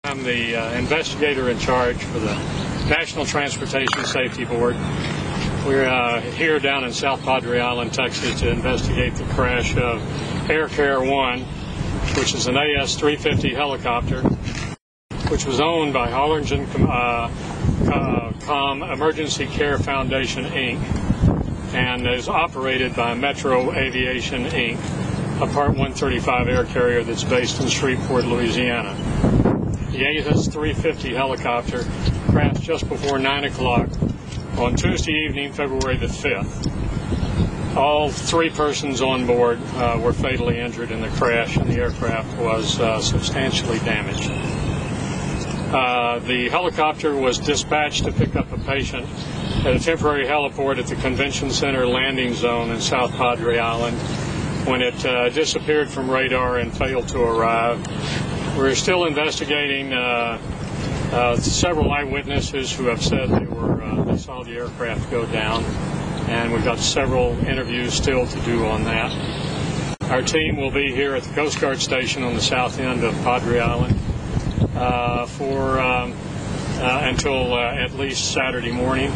I'm the investigator in charge for the National Transportation Safety Board. We're here down in South Padre Island, Texas, to investigate the crash of Air Care 1, which is an AS-350 helicopter, which was owned by Harlingen Emergency Care Foundation, Inc., and is operated by Metro Aviation, Inc., a Part 135 air carrier that's based in Shreveport, Louisiana. The AS-350 helicopter crashed just before 9 o'clock on Tuesday evening, February the 5th. All three persons on board were fatally injured in the crash, and the aircraft was substantially damaged. The helicopter was dispatched to pick up a patient at a temporary heliport at the Convention Center landing zone in South Padre Island when it disappeared from radar and failed to arrive. We're still investigating several eyewitnesses who have said they saw the aircraft go down, and we've got several interviews still to do on that. Our team will be here at the Coast Guard station on the south end of Padre Island until at least Saturday morning.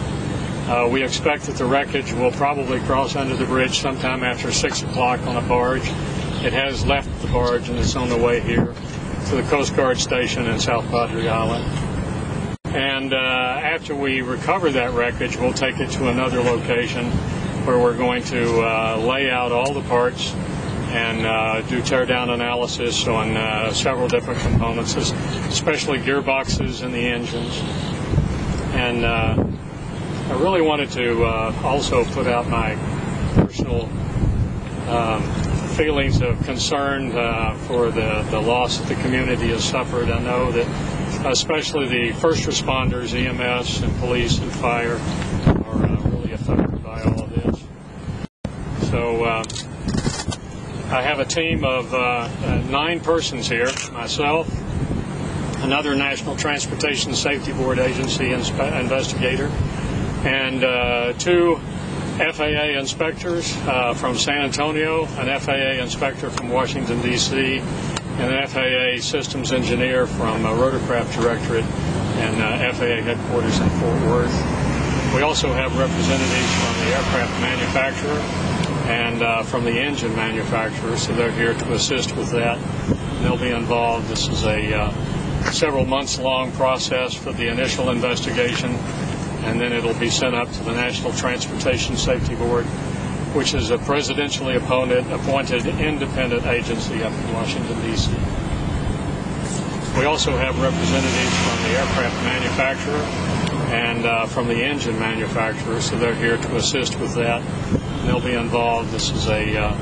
We expect that the wreckage will probably cross under the bridge sometime after 6 o'clock on a barge. It has left the barge and it's on the way here to the Coast Guard station in South Padre Island. And after we recover that wreckage, we'll take it to another location where we're going to lay out all the parts and do tear-down analysis on several different components, especially gearboxes and the engines. And I really wanted to also put out my personal feelings of concern for the loss that the community has suffered. I know that especially the first responders, EMS and police and fire, are really affected by all of this. So I have a team of 9 persons here, myself, another National Transportation Safety Board agency investigator, and 2 FAA inspectors from San Antonio, an FAA inspector from Washington, D.C., and an FAA systems engineer from Rotorcraft Directorate and FAA headquarters in Fort Worth. We also have representatives from the aircraft manufacturer and from the engine manufacturer, so they're here to assist with that. They'll be involved. This is a several months long process for the initial investigation, and then it'll be sent up to the National Transportation Safety Board, which is a presidentially appointed independent agency up in Washington, D.C. We also have representatives from the aircraft manufacturer and from the engine manufacturer, so they're here to assist with that. And they'll be involved. This is a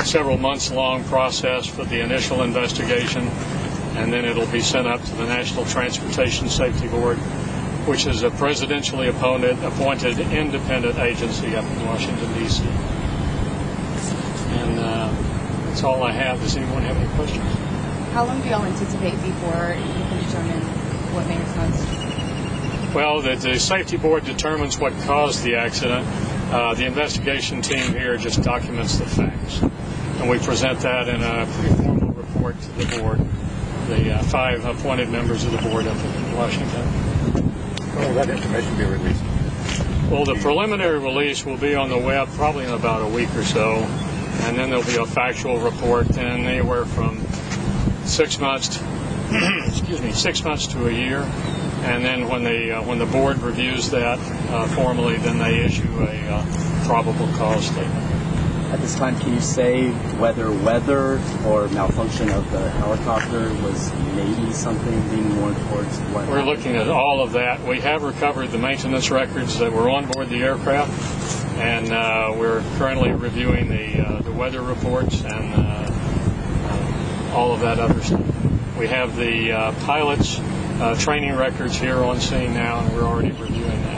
several months long process for the initial investigation, and then it'll be sent up to the National Transportation Safety Board, which is a presidentially appointed independent agency up in Washington, D.C. And that's all I have. Does anyone have any questions? How long do y'all anticipate before you can determine what made it cause? Well, the safety board determines what caused the accident. The investigation team here just documents the facts, and we present that in a pretty formal report to the board, the 5 appointed members of the board up in Washington. When will that information be released? Well, the preliminary release will be on the web probably in about a week or so, and then there'll be a factual report, and anywhere from 6 months to, 6 months to a year. And then when the board reviews that formally, then they issue a probable cause statement. At this time, can you say whether weather or malfunction of the helicopter was maybe something leaning more towards what We're looking at all of that. We have recovered the maintenance records that were on board the aircraft, and we're currently reviewing the weather reports and all of that other stuff. We have the pilots' training records here on scene now, and we're already reviewing that.